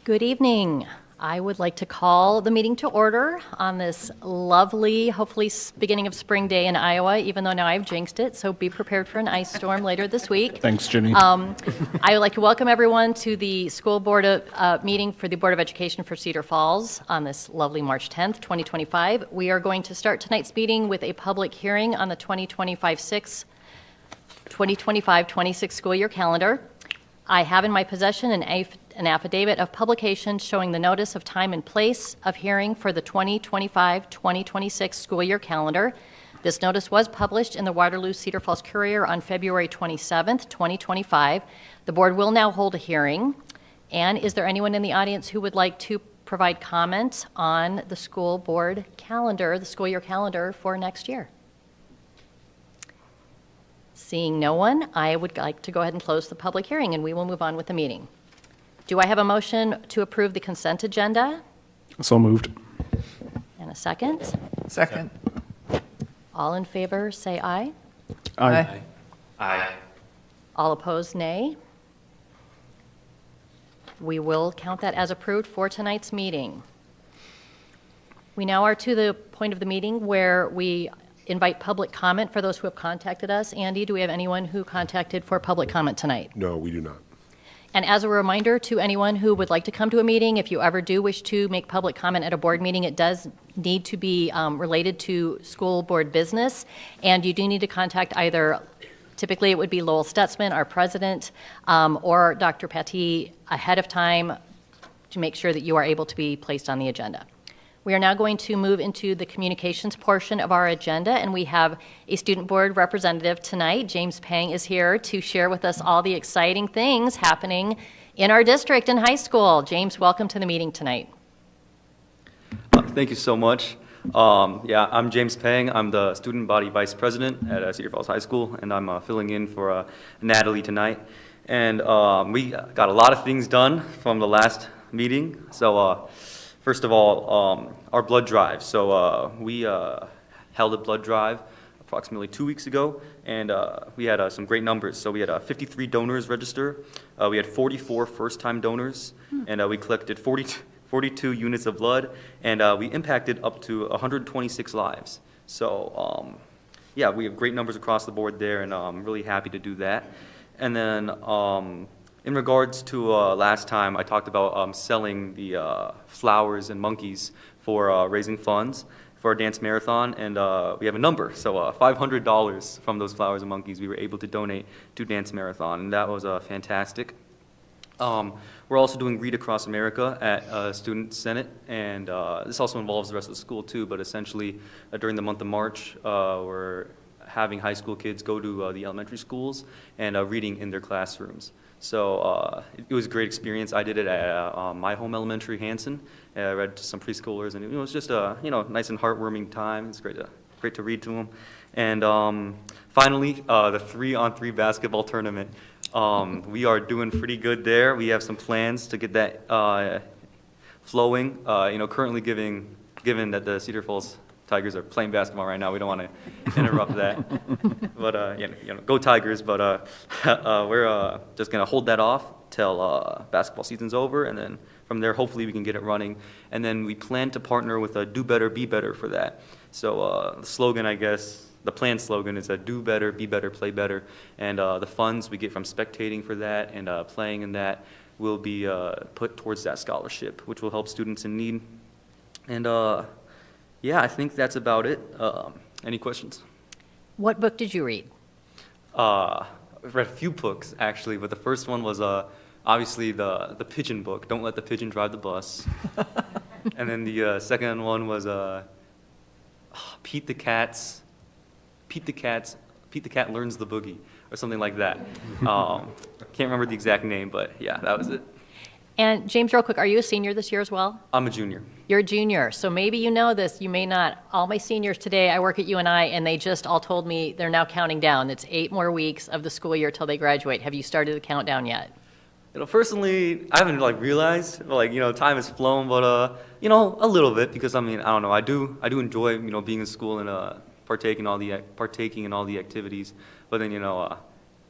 Good evening. I would like to call the meeting to order on this lovely, hopefully beginning of spring day in Iowa, even though now I've jinxed it, so be prepared for an ice storm later this week. Thanks, Jenny. I would like to welcome everyone to the school board meeting for the Board of Education for Cedar Falls on this lovely March 10th, 2025. We are going to start tonight's meeting with a public hearing on the 2025-26 school year calendar. I have in my possession an affidavit of publication showing the notice of time and place of hearing for the 2025-2026 school year calendar. This notice was published in the Waterloo Cedar Falls Courier on February 27th, 2025. The board will now hold a hearing. And is there anyone in the audience who would like to provide comment on the school board calendar, the school year calendar for next year? Seeing no one, I would like to go ahead and close the public hearing, and we will move on with the meeting. Do I have a motion to approve the consent agenda? So moved. And a second? Second. All in favor, say aye. Aye. Aye. All opposed, nay. We will count that as approved for tonight's meeting. We now are to the point of the meeting where we invite public comment for those who have contacted us. Andy, do we have anyone who contacted for public comment tonight? No, we do not. And as a reminder to anyone who would like to come to a meeting, if you ever do wish to make public comment at a board meeting, it does need to be related to school board business, and you do need to contact either, typically it would be Lowell Stutzman, our president, or Dr. Pattee ahead of time to make sure that you are able to be placed on the agenda. We are now going to move into the communications portion of our agenda, and we have a student board representative tonight. James Pang is here to share with us all the exciting things happening in our district and high school. James, welcome to the meeting tonight. Thank you so much. I'm James Pang. I'm the student body vice president at Cedar Falls High School, and I'm filling in for Natalie tonight. And we got a lot of things done from the last meeting. So first of all, our blood drive. So we held a blood drive approximately 2 weeks ago, and we had some great numbers. So we had 53 donors register. We had 44 first-time donors, and we collected 42 units of blood, and we impacted up to 126 lives. So yeah, we have great numbers across the board there, and I'm really happy to do that. And then in regards to last time, I talked about selling the flowers and monkeys for raising funds for our dance marathon, and we have a number. So $500 from those flowers and monkeys we were able to donate to dance marathon, and that was fantastic. We're also doing Read Across America at Student Senate, and this also involves the rest of the school too, but essentially during the month of March, we're having high school kids go to the elementary schools and reading in their classrooms. So it was a great experience. I did it at my home elementary, Hanson. I read to some preschoolers, and it was just a nice and heartwarming time. It's great to read to them. And finally, the 3-on-3 basketball tournament. We are doing pretty good there. We have some plans to get that flowing. Currently, given that the Cedar Falls Tigers are playing basketball right now, we don't want to interrupt that. But go Tigers! But we're just gonna hold that off till basketball season's over, and then from there, hopefully, we can get it running. And then we plan to partner with a Do Better, Be Better for that. So the slogan, I guess, the plan slogan is Do Better, Be Better, Play Better. And the funds we get from spectating for that and playing in that will be put towards that scholarship, which will help students in need. And yeah, I think that's about it. Any questions? What book did you read? I've read a few books, actually, but the first one was obviously the pigeon book, Don't Let the Pigeon Drive the Bus. And then the second one was Pete the Cat Learns the Boogie, or something like that. Can't remember the exact name, but yeah, that was it. And James, real quick, are you a senior this year as well? I'm a junior. You're a junior, so maybe you know this, you may not. All my seniors today, I work at UNI, and they just all told me they're now counting down. It's 8 more weeks of the school year till they graduate. Have you started the countdown yet? Personally, I haven't realized, time has flown, but a little bit, because I don't know, I do enjoy, being in school and partaking in all the activities, but then,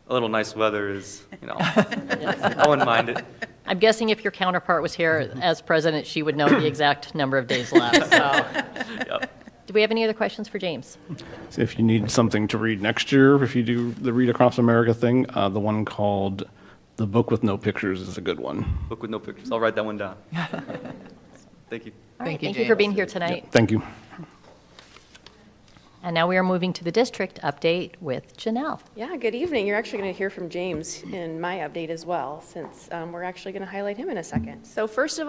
a little nice weather is, I wouldn't mind it. I'm guessing if your counterpart was here as president, she would know the exact number of days left, so. Yep. Do we have any other questions for James? So if you need something to read next year, if you do the Read Across America thing, the one called The Book with No Pictures is a good one. Book with no pictures. I'll write that one down. Thank you. All right, Thank you, thank you for James. being here tonight. Thank you. And now we are moving to the district update with Janelle. Yeah, good evening. You're actually going to hear from James in my update as well, since we're actually going to highlight him in a second. So first of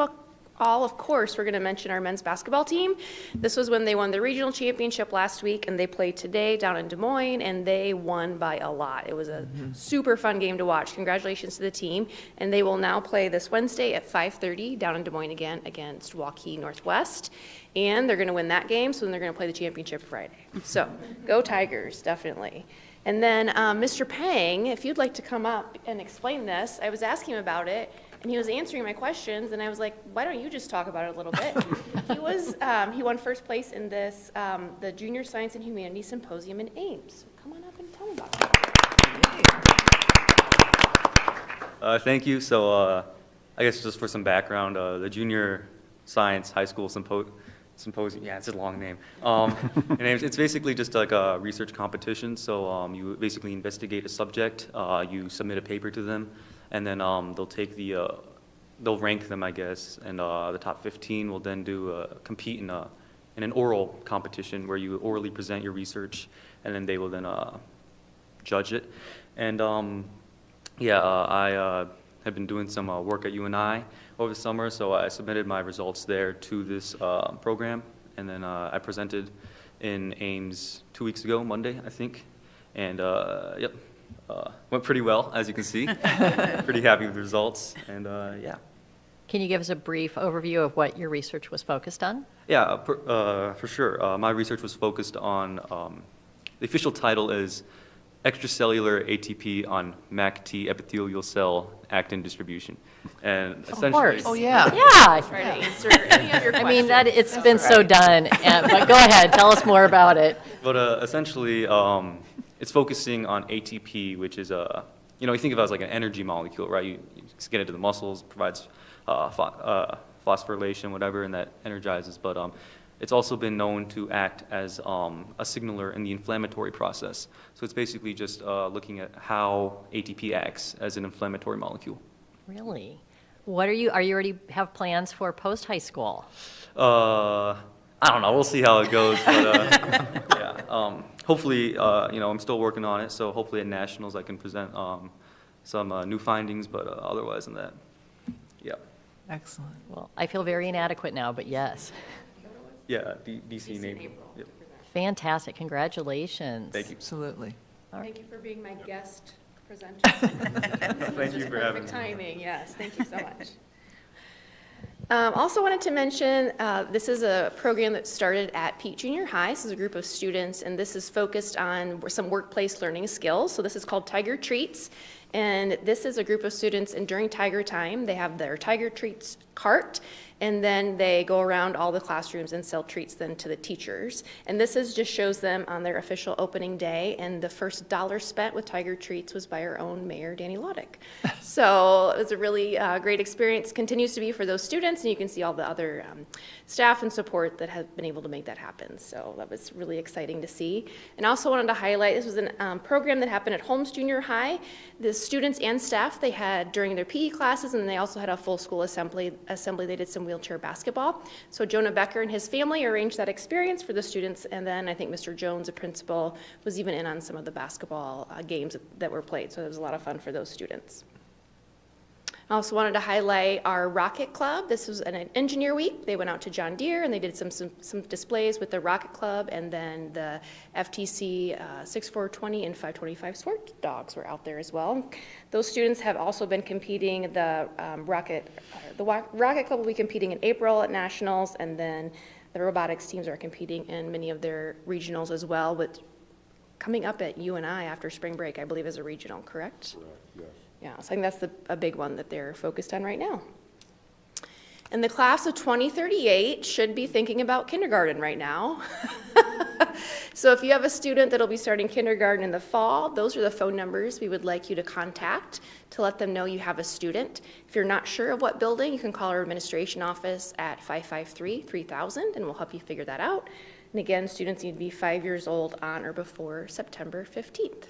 all, of course, we're going to mention our men's basketball team. This was when they won the regional championship last week, and they played today down in Des Moines, and they won by a lot. It was a super fun game to watch. Congratulations to the team. And they will now play this Wednesday at 5:30 down in Des Moines again against Waukee Northwest. And they're going to win that game, so then they're going to play the championship Friday. So go Tigers, definitely. And then Mr. Pang, if you'd like to come up and explain this, I was asking him about it, and he was answering my questions, and I was like, why don't you just talk about it a little bit? He won first place in this, the Junior Science and Humanities Symposium in Ames. So come on up and tell me about it. Thank you. So I guess just for some background, the Junior Science High School Symposium, yeah, it's a long name. And it's basically just like a research competition. So you basically investigate a subject, you submit a paper to them, and then they'll take they'll rank them, I guess, and the top 15 will then compete in an oral competition where you orally present your research, and then they will then judge it. And I have been doing some work at UNI over the summer, so I submitted my results there to this program, and then I presented in Ames 2 weeks ago, Monday, I think, and yep, went pretty well, as you can see. Pretty happy with the results, and yeah. Can you give us a brief overview of what your research was focused on? Yeah, for sure. My research was focused on, the official title is Extracellular ATP on MAC-T epithelial cell actin distribution. And essentially, course. Oh, yeah. Yeah, Try to answer any of your questions. I mean, it's been so done, but go ahead, tell us more about it. But essentially, it's focusing on ATP, which is you think of it as like an energy molecule, right? You just get into the muscles, provides phosphorylation, whatever, and that energizes. But it's also been known to act as a signaler in the inflammatory process. So it's basically just looking at how ATP acts as an inflammatory molecule. Really? Are you already have plans for post-high school? I don't know. We'll see how it goes. But yeah, hopefully, I'm still working on it. So hopefully at nationals I can present some new findings. But otherwise than that, yeah. Excellent. Well, I feel very inadequate now, but yes. Yeah, DC name. Yep. Fantastic, congratulations. Thank you. Absolutely. Thank you for being my guest presenter. Thank you for having Perfect me. timing, yes. Thank you so much. Also wanted to mention, this is a program that started at Peak Junior High. This is a group of students, and this is focused on some workplace learning skills. So this is called Tiger Treats, and this is a group of students, and during Tiger Time, they have their Tiger Treats cart, and then they go around all the classrooms and sell treats then to the teachers. And this just shows them on their official opening day, and the first dollar spent with Tiger Treats was by our own mayor, Danny Loddick. So it was a really great experience, continues to be for those students, and you can see all the other staff and support that have been able to make that happen. So that was really exciting to see. And I also wanted to highlight, this was a program that happened at Holmes Junior High. The students and staff, they had during their PE classes, and they also had a full school assembly. They did some wheelchair basketball. So Jonah Becker and his family arranged that experience for the students, and then I think Mr. Jones, a principal, was even in on some of the basketball games that were played. So it was a lot of fun for those students. I also wanted to highlight our Rocket Club. This was an engineer week. They went out to John Deere and they did some displays with the Rocket Club, and then the FTC 6420 and 525 Sport Dogs were out there as well. Those students have also been competing. The Rocket Club will be competing in April at nationals, and then the robotics teams are competing in many of their regionals as well, with coming up at UNI after spring break, I believe, is a regional, correct? Correct, yes. Yeah, so I think that's a big one that they're focused on right now. And the class of 2038 should be thinking about kindergarten right now. So if you have a student that'll be starting kindergarten in the fall, those are the phone numbers we would like you to contact to let them know you have a student. If you're not sure of what building, you can call our administration office at 553-3000 and we'll help you figure that out. And again, students need to be 5 years old on or before September 15th.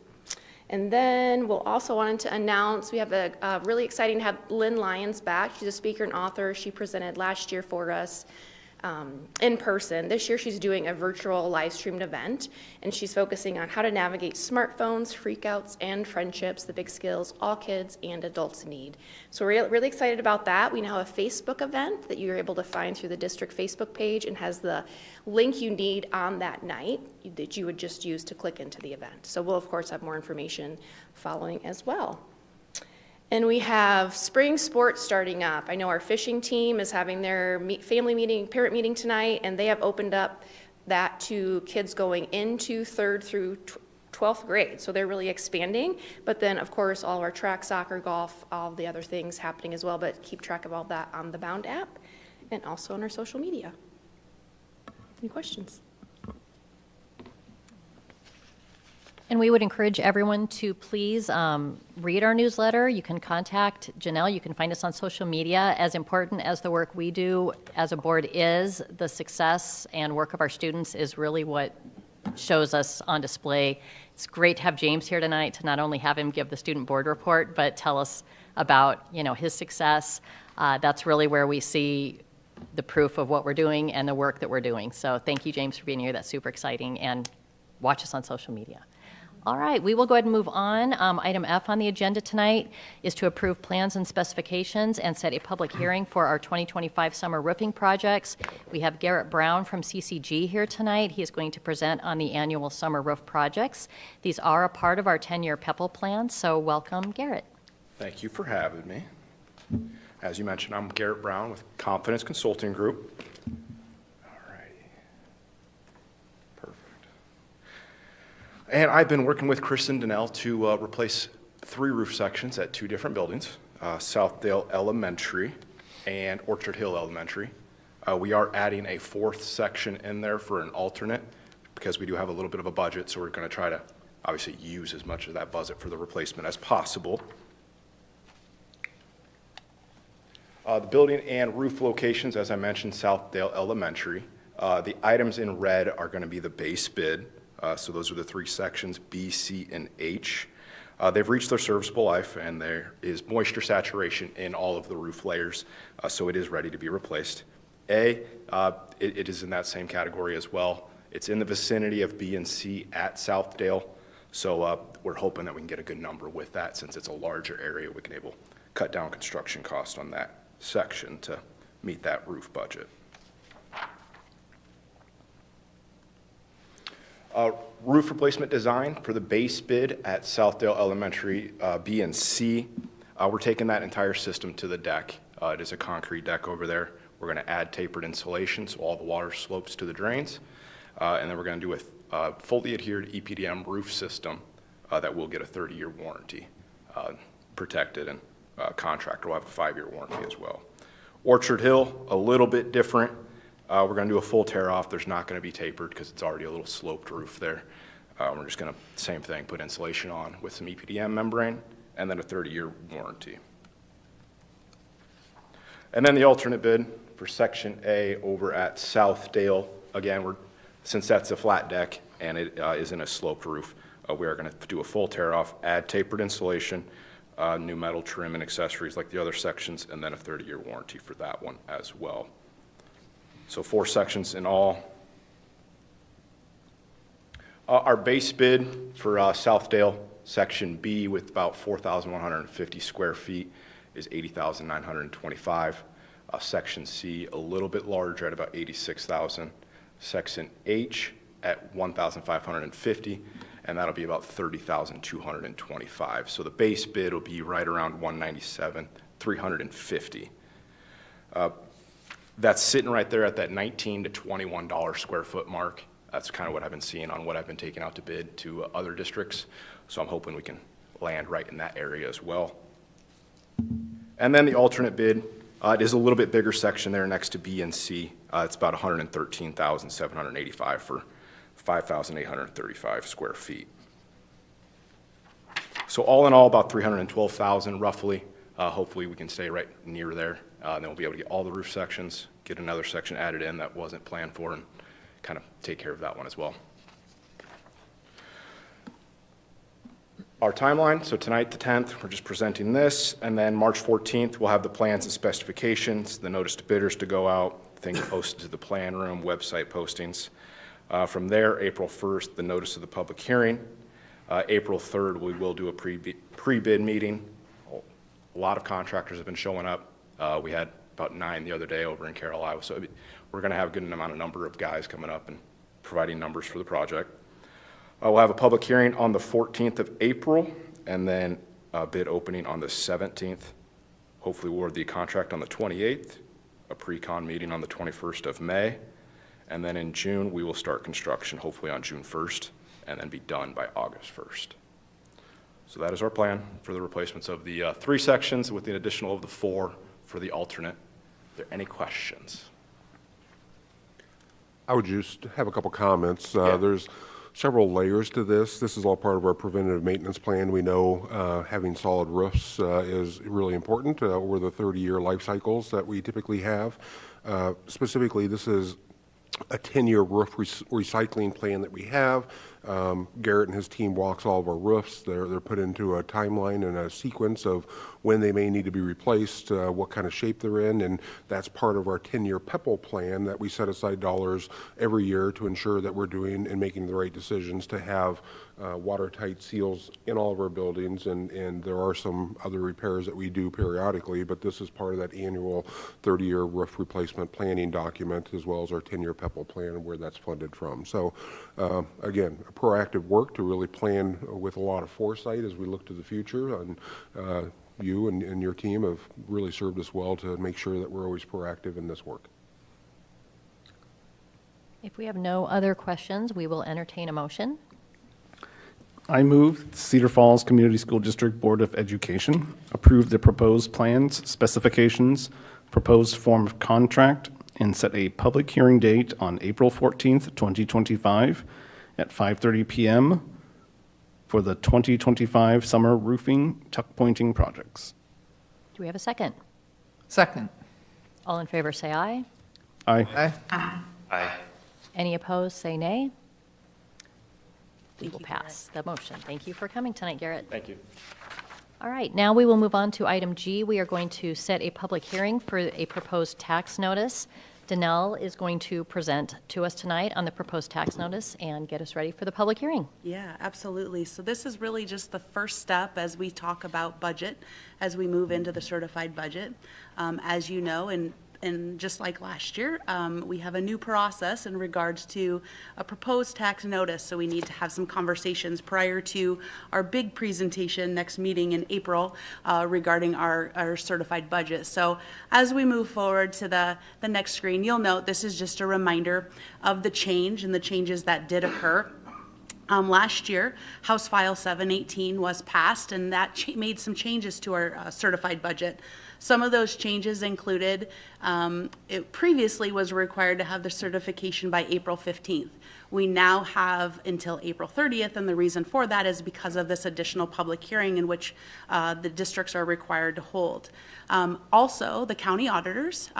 And then we'll also wanted to announce, we have a really exciting to have Lynn Lyons back. She's a speaker and author. She presented last year for us in person. This year she's doing a virtual live streamed event, and she's focusing on how to navigate smartphones, freakouts, and friendships, the big skills all kids and adults need. So we're really excited about that. We now have a Facebook event that you're able to find through the district Facebook page and has the link you need on that night that you would just use to click into the event. So we'll of course have more information following as well. And we have spring sports starting up. I know our fishing team is having their family meeting, parent meeting tonight, and they have opened up that to kids going into 3rd through 12th grade. So they're really expanding. But then, of course, all of our track, soccer, golf, all the other things happening as well. But keep track of all that on the Bound app and also on our social media. Any questions? And we would encourage everyone to please read our newsletter. You can contact Janelle. You can find us on social media. As important as the work we do as a board is, the success and work of our students is really what shows us on display. It's great to have James here tonight to not only have him give the student board report, but tell us about his success. That's really where we see the proof of what we're doing and the work that we're doing. So thank you, James, for being here. That's super exciting. And watch us on social media. All right, we will go ahead and move on. Item F on the agenda tonight is to approve plans and specifications and set a public hearing for our 2025 summer roofing projects. We have Garrett Brown from CCG here tonight. He is going to present on the annual summer roof projects. These are a part of our 10-year PEPAL plan, so welcome, Garrett. Thank you for having me. As you mentioned, I'm Garrett Brown with Confidence Consulting Group. And I've been working with Kristen Donnell to replace 3 roof sections at 2 different buildings, Southdale Elementary and Orchard Hill Elementary. We are adding a 4th section in there for an alternate because we do have a little bit of a budget, so we're going to try to obviously use as much of that budget for the replacement as possible. The building and roof locations, as I mentioned, Southdale Elementary. The items in red are going to be the base bid. So those are the 3 sections, B, C, and H. They've reached their serviceable life, and there is moisture saturation in all of the roof layers, so it is ready to be replaced. A, it is in that same category as well. It's in the vicinity of B and C at Southdale, so we're hoping that we can get a good number with that. Since it's a larger area, we can able cut down construction cost on that section to meet that roof budget. Roof replacement design for the base bid at Southdale Elementary B and C. We're taking that entire system to the deck. It is a concrete deck over there. We're going to add tapered insulation so all the water slopes to the drains. And then we're going to do a fully adhered EPDM roof system that will get a 30-year warranty protected, and contractor will have a 5-year warranty as well. Orchard Hill, a little bit different. We're going to do a full tear off. There's not going to be tapered because it's already a little sloped roof there. We're just going to, same thing, put insulation on with some EPDM membrane and then a 30-year warranty. And then the alternate bid for Section A over at Southdale. Again, since that's a flat deck and it is in a sloped roof, we are going to do a full tear off, add tapered insulation, new metal trim and accessories like the other sections, and then a 30-year warranty for that one as well. So 4 sections in all. Our base bid for Southdale, Section B, with about 4,150 square feet, is $80,925. Section C, a little bit larger at about $86,000. Section H at $1,550, and that'll be about $30,225. So the base bid will be right around $197,350. That's sitting right there at that $19 to $21 square foot mark. That's kind of what I've been seeing on what I've been taking out to bid to other districts. So I'm hoping we can land right in that area as well. And then the alternate bid, it is a little bit bigger section there next to B and C. It's about $113,785 for 5,835 square feet. So all in all, about 312,000 roughly. Hopefully we can stay right near there. Then we'll be able to get all the roof sections, get another section added in that wasn't planned for, and kind of take care of that one as well. Our timeline, so tonight, the 10th, we're just presenting this, and then March 14th, we'll have the plans and specifications, the notice to bidders to go out, things posted to the plan room, website postings. From there, April 1st, the notice of the public hearing. April 3rd, we will do a pre-bid meeting. A lot of contractors have been showing up. We had about 9 the other day over in Carroll, Iowa, so we're going to have a good number of guys coming up and providing numbers for the project. We'll have a public hearing on the 14th of April, and then a bid opening on the 17th. Hopefully we'll award the contract on the 28th, a pre-con meeting on the 21st of May, and then in June, we will start construction, hopefully on June 1st, and then be done by August 1st. So that is our plan for the replacements of the 3 sections with the additional of the 4 for the alternate. Are there any questions? I would just have a couple comments. Yeah. There's several layers to this. This is all part of our preventative maintenance plan. We know having solid roofs is really important over the 30-year life cycles that we typically have. Specifically, this is a 10-year roof recycling plan that we have. Garrett and his team walks all of our roofs. They're put into a timeline and a sequence of when they may need to be replaced, what kind of shape they're in, and that's part of our 10-year PEPAL plan that we set aside dollars every year to ensure that we're doing and making the right decisions to have watertight seals in all of our buildings, and there are some other repairs that we do periodically, but this is part of that annual 30-year roof replacement planning document, as well as our 10-year PEPAL plan and where that's funded from. So again, proactive work to really plan with a lot of foresight as we look to the future, and you and your team have really served us well to make sure that we're always proactive in this work. If we have no other questions, we will entertain a motion. I move Cedar Falls Community School District Board of Education approve the proposed plans, specifications, proposed form of contract, and set a public hearing date on April 14th, 2025 at 5:30 p.m. for the 2025 summer roofing tuck pointing projects. Do we have a second? Second. All in favor, say aye. Aye. Aye. Any opposed, say nay. We will pass the motion. Thank you for coming tonight, Garrett. Thank you. All right, now we will move on to item G. We are going to set a public hearing for a proposed tax notice. Danelle is going to present to us tonight on the proposed tax notice and get us ready for the public hearing. Yeah, absolutely. So this is really just the first step as we talk about budget, as we move into the certified budget. As you know, and just like last year, we have a new process in regards to a proposed tax notice. So we need to have some conversations prior to our big presentation next meeting in April regarding our certified budget. So as we move forward to the next screen, you'll note this is just a reminder of the change and the changes that did occur. Last year, House File 718 was passed, and that made some changes to our certified budget. Some of those changes included, it previously was required to have the certification by April 15th. We now have until April 30th, and the reason for that is because of this additional public hearing in which the districts are required to hold. Also, the county auditors,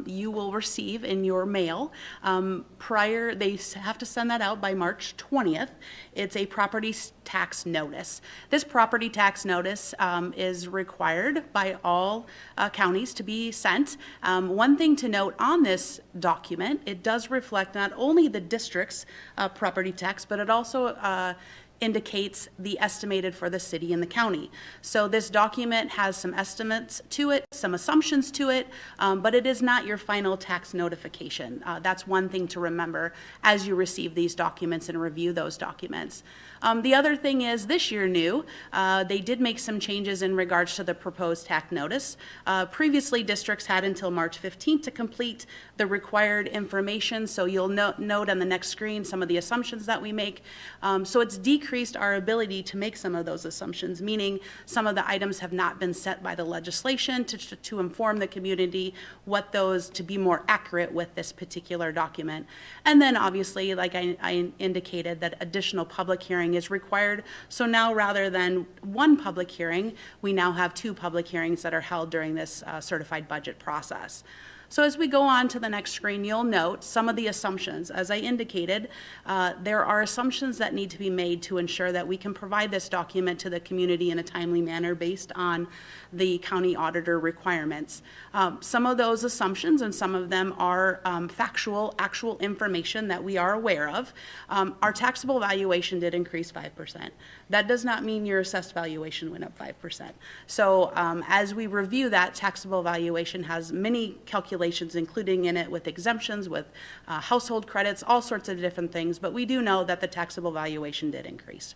you will receive in your mail they have to send that out by March 20th. It's a property tax notice. This property tax notice is required by all counties to be sent. One thing to note on this document, it does reflect not only the district's property tax, but it also indicates the estimated for the city and the county. So this document has some estimates to it, some assumptions to it, but it is not your final tax notification. That's one thing to remember as you receive these documents and review those documents. The other thing is this year new, they did make some changes in regards to the proposed tax notice. Previously, districts had until March 15th to complete the required information, so you'll note on the next screen some of the assumptions that we make. So it's decreased decreased our ability to make some of those assumptions, meaning some of the items have not been set by the legislation to inform the community what those, to be more accurate with this particular document. And then obviously, like I indicated, that additional public hearing is required. So now rather than one public hearing, we now have 2 public hearings that are held during this certified budget process. So as we go on to the next screen, you'll note some of the assumptions. As I indicated, there are assumptions that need to be made to ensure that we can provide this document to the community in a timely manner based on the county auditor requirements. Some of those assumptions, and some of them are factual, actual information that we are aware of. Our taxable valuation did increase 5%. That does not mean your assessed valuation went up 5%. So as we review that, taxable valuation has many calculations including in it with exemptions, with household credits, all sorts of different things, but we do know that the taxable valuation did increase.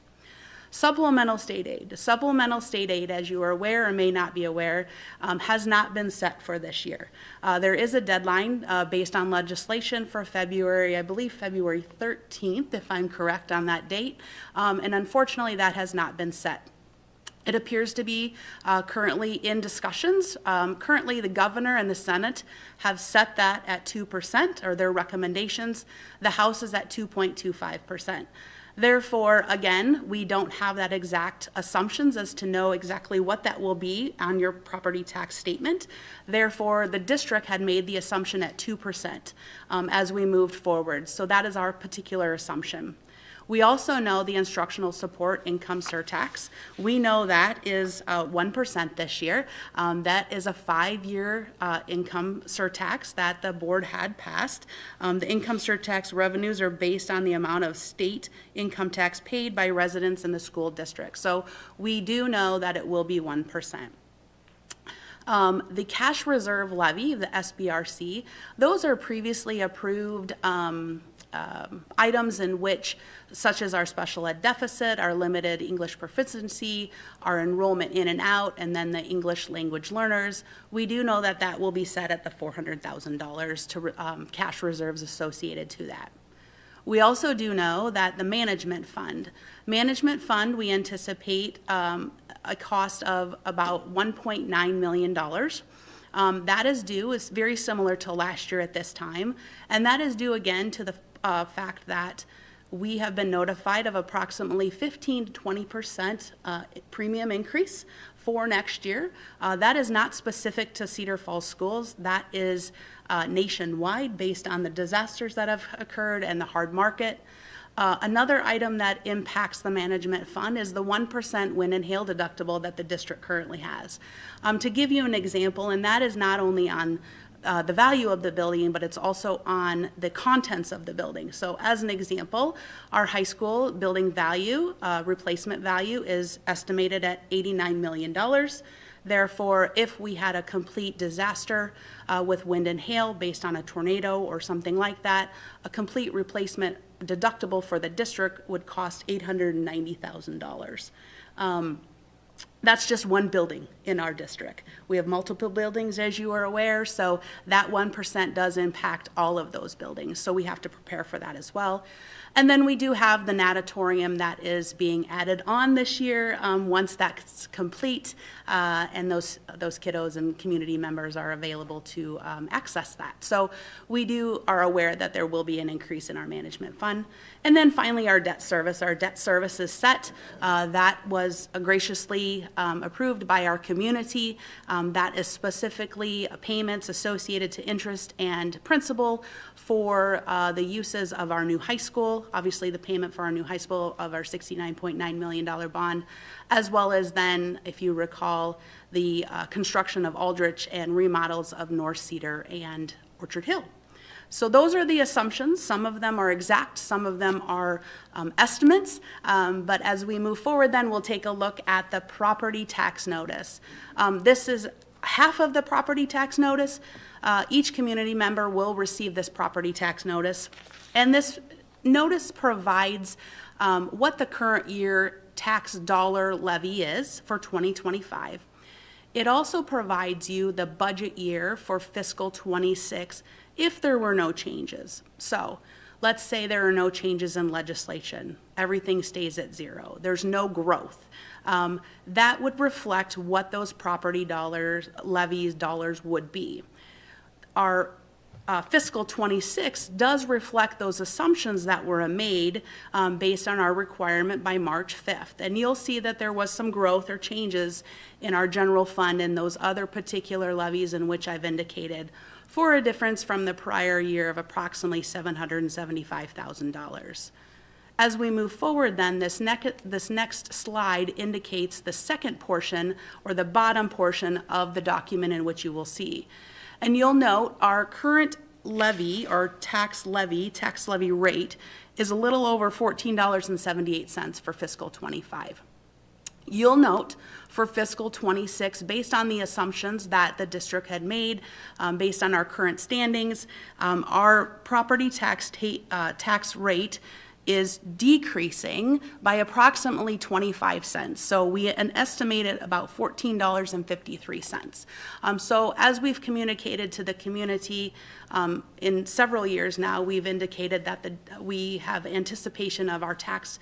Supplemental state aid. Supplemental state aid, as you are aware or may not be aware, has not been set for this year. There is a deadline based on legislation for February, I believe February 13th, if I'm correct on that date, and unfortunately that has not been set. It appears to be currently in discussions. Currently, the governor and the Senate have set that at 2%, or their recommendations. The House is at 2.25%. Therefore, again, we don't have that exact assumptions as to know exactly what that will be on your property tax statement. Therefore, the district had made the assumption at 2% as we moved forward. So that is our particular assumption. We also know the instructional support income surtax. We know that is 1% this year. That is a 5-year income surtax that the board had passed. The income surtax revenues are based on the amount of state income tax paid by residents in the school district. So we do know that it will be 1%. The cash reserve levy, the SBRC, those are previously approved items in which, such as our special ed deficit, our limited English proficiency, our enrollment in and out, and then the English language learners, we do know that that will be set at the $400,000 to cash reserves associated to that. We also do know that the management fund, we anticipate a cost of about $1.9 million. That is due, is very similar to last year at this time, and that is due again to the fact that we have been notified of approximately 15 to 20% premium increase for next year. That is not specific to Cedar Falls schools. That is nationwide based on the disasters that have occurred and the hard market. Another item that impacts the management fund is the 1% wind and hail deductible that the district currently has. To give you an example, and that is not only on the value of the building, but it's also on the contents of the building. So as an example, our high school building value, replacement value, is estimated at $89 million. Therefore, if we had a complete disaster with wind and hail based on a tornado or something like that, a complete replacement deductible for the district would cost $890,000. That's just one building in our district. We have multiple buildings, as you are aware, so that 1% does impact all of those buildings. So we have to prepare for that as well. And then we do have the natatorium that is being added on this year once that's complete and those kiddos and community members are available to access that. So we are aware that there will be an increase in our management fund. And then finally, our debt service. Our debt service is set. That was graciously approved by our community. That is specifically payments associated to interest and principal for the uses of our new high school, obviously the payment for our new high school of our $69.9 million bond, as well as then, if you recall, the construction of Aldrich and remodels of North Cedar and Orchard Hill. So those are the assumptions. Some of them are exact, some of them are estimates, but as we move forward then we'll take a look at the property tax notice. This is half of the property tax notice. Each community member will receive this property tax notice, and this notice provides what the current year tax dollar levy is for 2025. It also provides you the budget year for fiscal 26 if there were no changes. So let's say there are no changes in legislation. Everything stays at zero. There's no growth. That would reflect what those property dollars, levies dollars would be. Our fiscal 26 does reflect those assumptions that were made based on our requirement by March 5th. And you'll see that there was some growth or changes in our general fund and those other particular levies in which I've indicated, for a difference from the prior year of approximately $775,000. As we move forward then, this next slide indicates the second portion, or the bottom portion of the document in which you will see. And you'll note our current levy, or tax levy rate, is a little over $14.78 for fiscal 25. You'll note for fiscal 26, based on the assumptions that the district had made, based on our current standings, our property tax rate is decreasing by approximately 25 cents. So we estimated about $14.53. So as we've communicated to the community in several years now, we've indicated that we have anticipation of our tax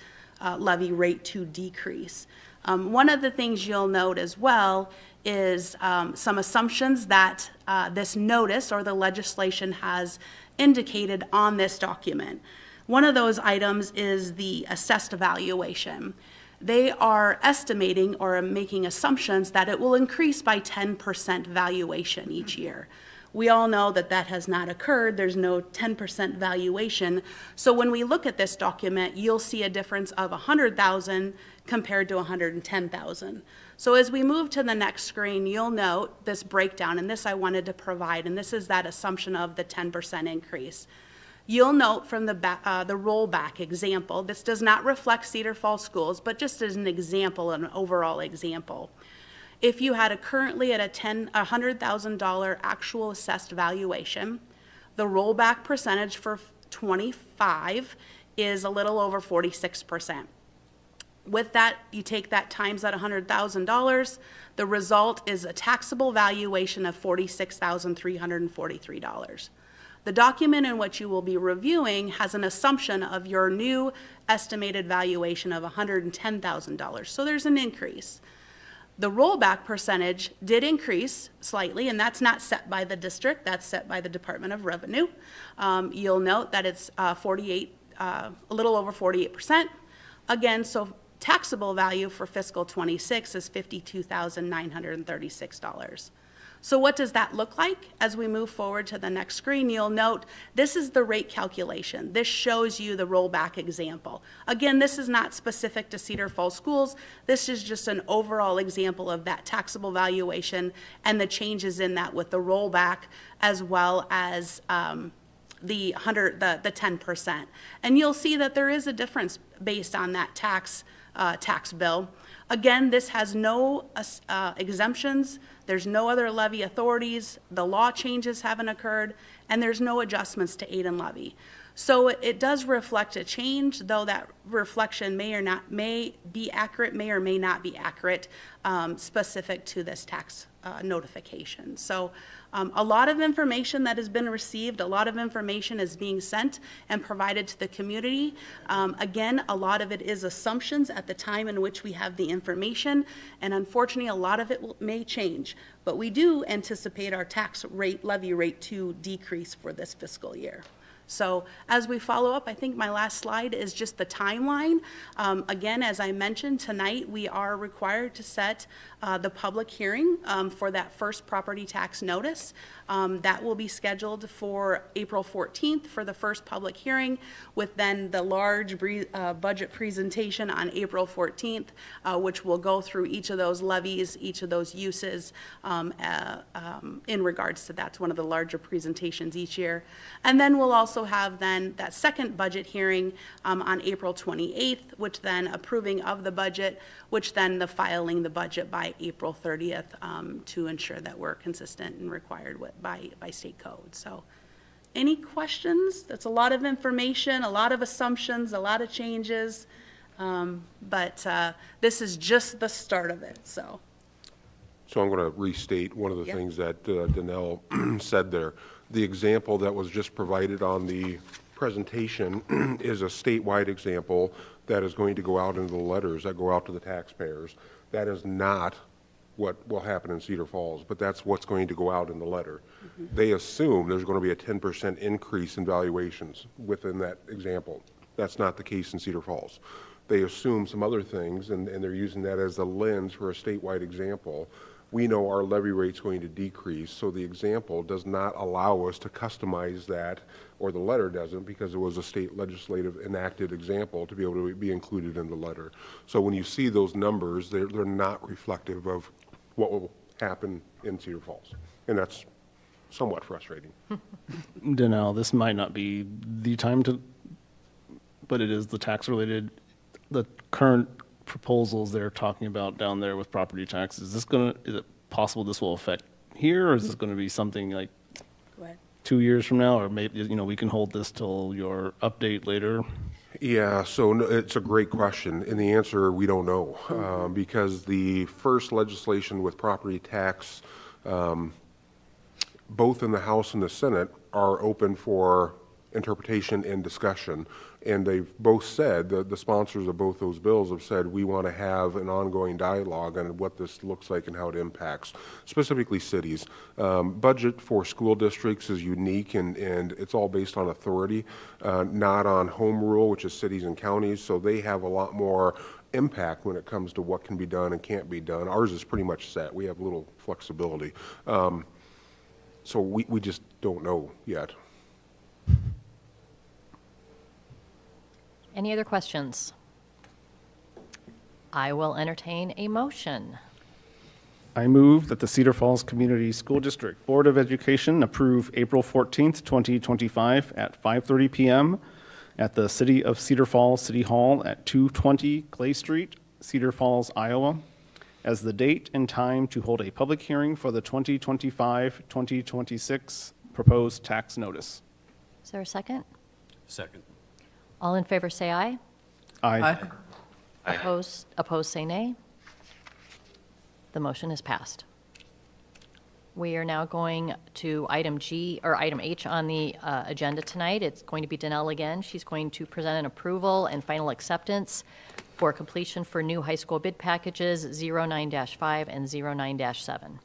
levy rate to decrease. One of the things you'll note as well is some assumptions that this notice or the legislation has indicated on this document. One of those items is the assessed valuation. They are estimating or making assumptions that it will increase by 10% valuation each year. We all know that that has not occurred. There's no 10% valuation. So when we look at this document, you'll see a difference of $100,000 compared to $110,000. So as we move to the next screen, you'll note this breakdown, and this I wanted to provide, and this is that assumption of the 10% increase. You'll note from the rollback example, this does not reflect Cedar Falls schools, but just as an example, an overall example. If you had currently at a $100,000 actual assessed valuation, the rollback percentage for 25 is a little over 46%. With that, you take that times that $100,000, the result is a taxable valuation of $46,343. The document in which you will be reviewing has an assumption of your new estimated valuation of $110,000. So there's an increase. The rollback percentage did increase slightly, and that's not set by the district, that's set by the Department of Revenue. You'll note that it's a little over 48%. Again, so taxable value for fiscal 26 is $52,936. So what does that look like? As we move forward to the next screen, you'll note this is the rate calculation. This shows you the rollback example. Again, this is not specific to Cedar Falls schools. This is just an overall example of that taxable valuation and the changes in that with the rollback, as well as the 10%. And you'll see that there is a difference based on that tax bill. Again, this has no exemptions. There's no other levy authorities. The law changes haven't occurred, and there's no adjustments to aid and levy. So it does reflect a change, though that reflection may or be accurate, may or may not be accurate, specific to this tax notification. So a lot of information that has been received, a lot of information is being sent and provided to the community. Again, a lot of it is assumptions at the time in which we have the information, and unfortunately a lot of it may change. But we do anticipate our tax rate, levy rate, to decrease for this fiscal year. So as we follow up, I think my last slide is just the timeline. Again, as I mentioned, tonight we are required to set the public hearing for that first property tax notice. That will be scheduled for April 14th for the first public hearing, with then the large budget presentation on April 14th, which will go through each of those levies, each of those uses in regards to that's one of the larger presentations each year. And then we'll also have then that second budget hearing on April 28th, which then approving of the budget, which then the filing the budget by April 30th to ensure that we're consistent and required by state code. So any questions? That's a lot of information, a lot of assumptions, a lot of changes, but this is just the start of it. So I'm going to restate one of the things that Danelle said there. The example that was just provided on the presentation is a statewide example that is going to go out into the letters that go out to the taxpayers. That is not what will happen in Cedar Falls, but that's what's going to go out in the letter. They assume there's going to be a 10% increase in valuations within that example. That's not the case in Cedar Falls. They assume some other things, and they're using that as the lens for a statewide example. We know our levy rate's going to decrease, so the example does not allow us to customize that, or the letter doesn't, because it was a state legislative enacted example to be able to be included in the letter. So when you see those numbers, they're not reflective of what will happen in Cedar Falls, and that's somewhat frustrating. Danelle, this might not be the time to, but it is the tax-related, the current proposals they're talking about down there with property taxes. Is it possible this will affect here, or is this going to be something like Go ahead. 2 years from now, or maybe, we can hold this till your update later? Yeah, so it's a great question, and the answer, we don't know, because the first legislation with property tax, both in the House and the Senate, are open for interpretation and discussion. And they've both said, the sponsors of both those bills have said, we want to have an ongoing dialogue on what this looks like and how it impacts, specifically cities. Budget for school districts is unique, and it's all based on authority, not on home rule, which is cities and counties. So they have a lot more impact when it comes to what can be done and can't be done. Ours is pretty much set. We have a little flexibility. So we just don't know yet. Any other questions? I will entertain a motion. I move that the Cedar Falls Community School District Board of Education approve April 14th, 2025 at 5:30 p.m. at the City of Cedar Falls City Hall at 220 Clay Street, Cedar Falls, Iowa, as the date and time to hold a public hearing for the 2025-2026 proposed tax notice. Is there a second? Second. All in favor say aye. Aye. Opposed say nay. The motion is passed. We are now going to item H on the agenda tonight. It's going to be Danelle again. She's going to present an approval and final acceptance for completion for new high school bid packages 09-5 and 09-7.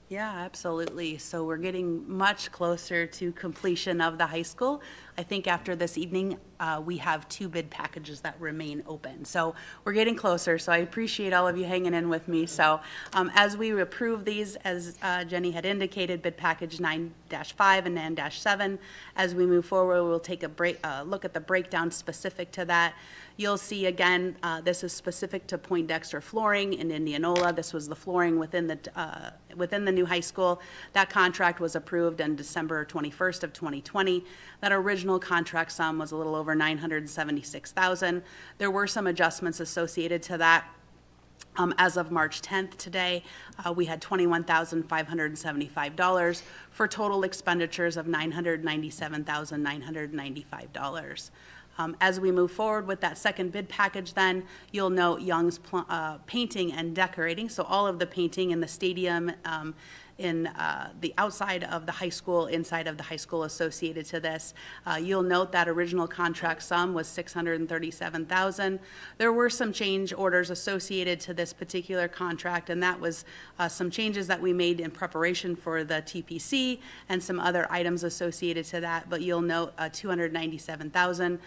Yeah, absolutely. So we're getting much closer to completion of the high school. I think after this evening, we have 2 bid packages that remain open. So we're getting closer, so I appreciate all of you hanging in with me. So as we approve these, as Jenny had indicated, bid package 9-5 and 9-7, as we move forward, we'll take a look at the breakdown specific to that. You'll see, again, this is specific to Poindexter flooring in Indianola. This was the flooring within the new high school. That contract was approved on December 21st of 2020. That original contract sum was a little over $976,000. There were some adjustments associated to that. As of March 10th today, we had $21,575 for total expenditures of $997,995. As we move forward with that second bid package, then you'll note Young's painting and decorating. So all of the painting in the stadium, in the outside of the high school, inside of the high school associated to this. You'll note that original contract sum was $637,000. There were some change orders associated to this particular contract, and that was some changes that we made in preparation for the TPC and some other items associated to that. But you'll note $297,000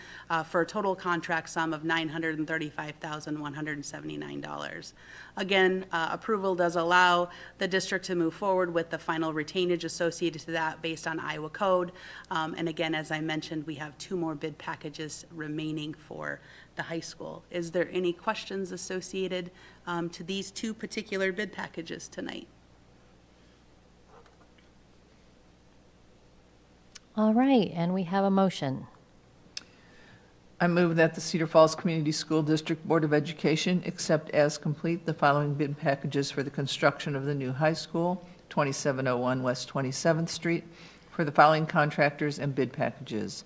for a total contract sum of $935,179. Again, approval does allow the district to move forward with the final retainage associated to that based on Iowa code. And again, as I mentioned, we have 2 more bid packages remaining for the high school. Is there any questions associated to these 2 particular bid packages tonight? All right, and we have a motion. I move that the Cedar Falls Community School District Board of Education accept as complete the following bid packages for the construction of the new high school, 2701 West 27th Street, for the following contractors and bid packages,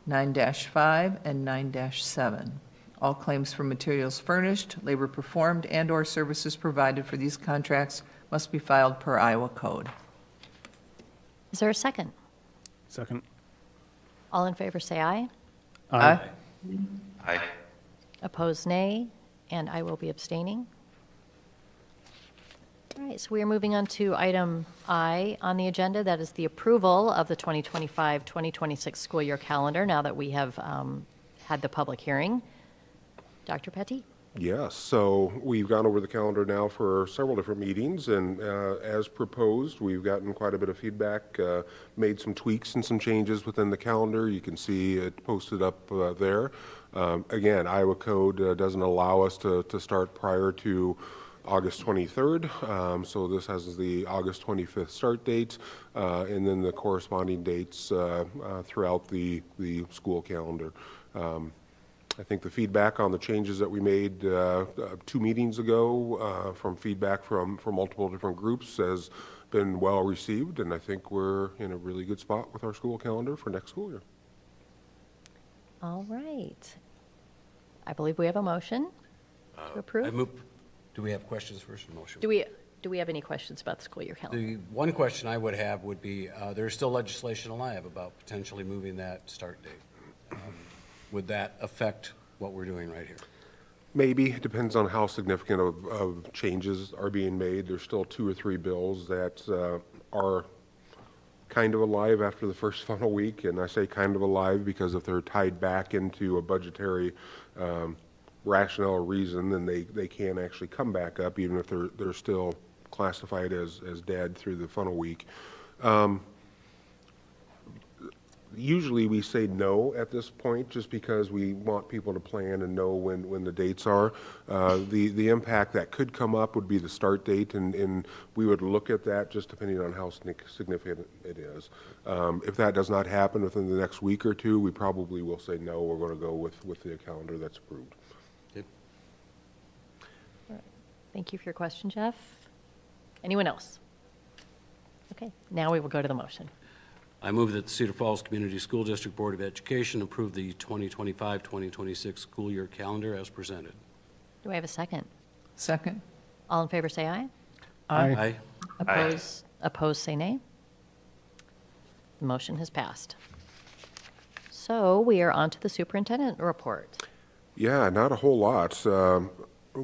9-5 and 9-7. All claims for materials furnished, labor performed, and/or services provided for these contracts must be filed per Iowa code. Is there a second? Second. All in favor, say aye. Aye. Aye. Opposed, nay, and I will be abstaining. All right, so we are moving on to item I on the agenda. That is the approval of the 2025-2026 school year calendar, now that we have had the public hearing. Dr. Petty? Yes, so we've gone over the calendar now for several different meetings, and as proposed, we've gotten quite a bit of feedback, made some tweaks and some changes within the calendar. You can see it posted up there. Again, Iowa code doesn't allow us to start prior to August 23rd, so this has the August 25th start date, and then the corresponding dates throughout the school calendar. I think the feedback on the changes that we made 2 meetings ago from feedback from multiple different groups has been well received, and I think we're in a really good spot with our school calendar for next school year. All right. I believe we have a motion to approve. Do we have questions first or motion? Do we have any questions about the school year calendar? The one question I would have would be, there's still legislation alive about potentially moving that start date. Would that affect what we're doing right here? Maybe. It depends on how significant of changes are being made. There's still 2 or 3 bills that are kind of alive after the first funnel week, and I say kind of alive because if they're tied back into a budgetary rationale or reason, then they can actually come back up even if they're still classified as dead through the funnel week. Usually we say no at this point just because we want people to plan and know when the dates are. The impact that could come up would be the start date, and we would look at that just depending on how significant it is. If that does not happen within the next week or 2, we probably will say no, we're going to go with the calendar that's approved. Thank you for your question, Jeff. Anyone else? Okay, now we will go to the motion. I move that the Cedar Falls Community School District Board of Education approve the 2025-2026 school year calendar as presented. Do I have a second? Second. All in favor, say aye. Aye. Opposed, say nay. The motion has passed. So we are on to the superintendent report. Yeah, not a whole lot.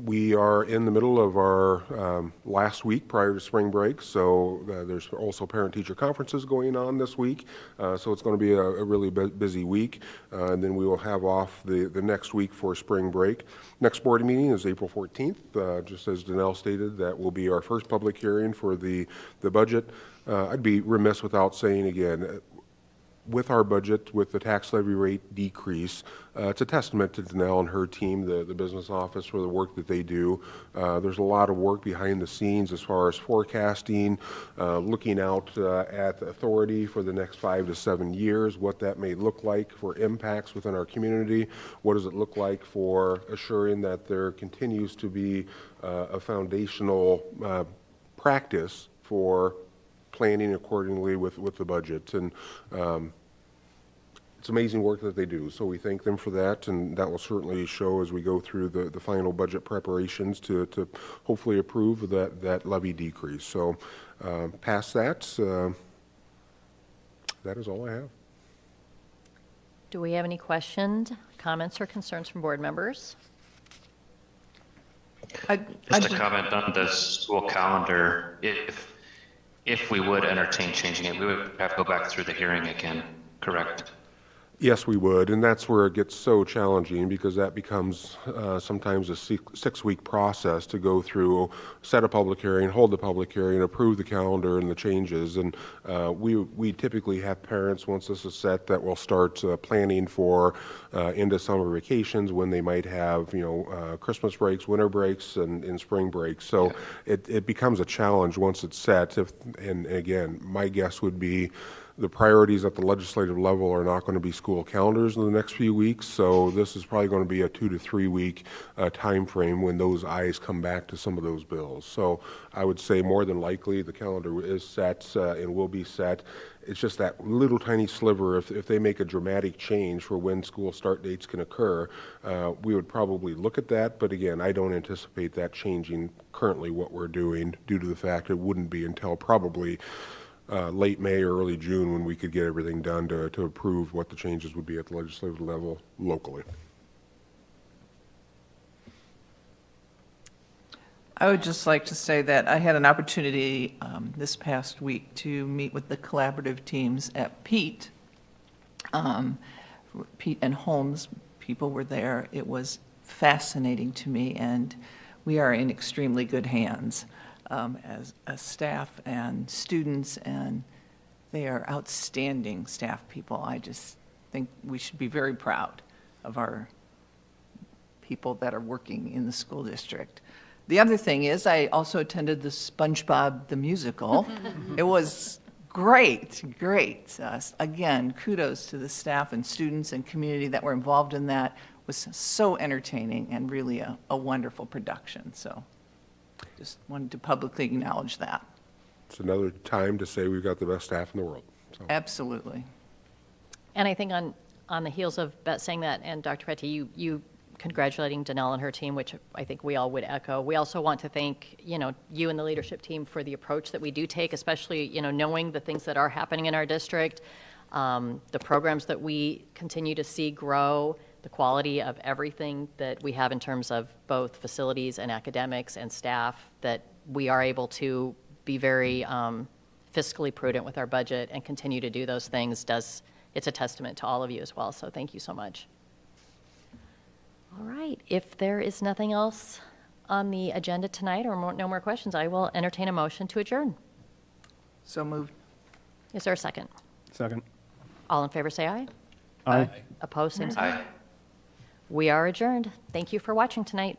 We are in the middle of our last week prior to spring break, so there's also parent-teacher conferences going on this week, so it's going to be a really busy week, and then we will have off the next week for spring break. Next board meeting is April 14th, just as Danelle stated. That will be our first public hearing for the budget. I'd be remiss without saying again, with our budget, with the tax levy rate decrease, it's a testament to Danelle and her team, the business office, for the work that they do. There's a lot of work behind the scenes as far as forecasting, looking out at the authority for the next 5 to 7 years, what that may look like for impacts within our community, what does it look like for assuring that there continues to be a foundational practice for planning accordingly with the budget. And it's amazing work that they do, so we thank them for that, and that will certainly show as we go through the final budget preparations to hopefully approve that levy decrease. So past that, that is all I have. Do we have any questions, comments, or concerns from board members? Just a comment on the school calendar. If we would entertain changing it, we would have to go back through the hearing again, correct? Yes, we would, and that's where it gets so challenging because that becomes sometimes a 6-week process to go through, set a public hearing, hold the public hearing, approve the calendar and the changes. And we typically have parents, once this is set, that will start planning for into summer vacations when they might have, Christmas breaks, winter breaks, and spring breaks. So it becomes a challenge once it's set. And again, my guess would be the priorities at the legislative level are not going to be school calendars in the next few weeks, so this is probably going to be a 2 to 3 week time frame when those eyes come back to some of those bills. So I would say more than likely the calendar is set and will be set. It's just that little tiny sliver. If they make a dramatic change for when school start dates can occur, we would probably look at that. But again, I don't anticipate that changing currently what we're doing due to the fact it wouldn't be until probably late May or early June when we could get everything done to approve what the changes would be at the legislative level locally. I would just like to say that I had an opportunity this past week to meet with the collaborative teams at Pete. Pete and Holmes people were there. It was fascinating to me, and we are in extremely good hands as a staff and students, and they are outstanding staff people. I just think we should be very proud of our people that are working in the school district. The other thing is, I also attended the SpongeBob the Musical. It was great, great. Again, kudos to the staff and students and community that were involved in that. It was so entertaining and really a wonderful production. So just wanted to publicly acknowledge that. It's another time to say we've got the best staff in the world. So. Absolutely. And I think on the heels of Beth saying that, and Dr. Petty, you congratulating Danelle and her team, which I think we all would echo. We also want to thank, you and the leadership team for the approach that we do take, especially, knowing the things that are happening in our district, the programs that we continue to see grow, the quality of everything that we have in terms of both facilities and academics and staff, that we are able to be very fiscally prudent with our budget and continue to do those things. It's a testament to all of you as well. So thank you so much. All right, if there is nothing else on the agenda tonight or no more questions, I will entertain a motion to adjourn. So moved. Is there a second? Second. All in favor, say aye. Aye. Opposed, same sign. Aye. We are adjourned. Thank you for watching tonight.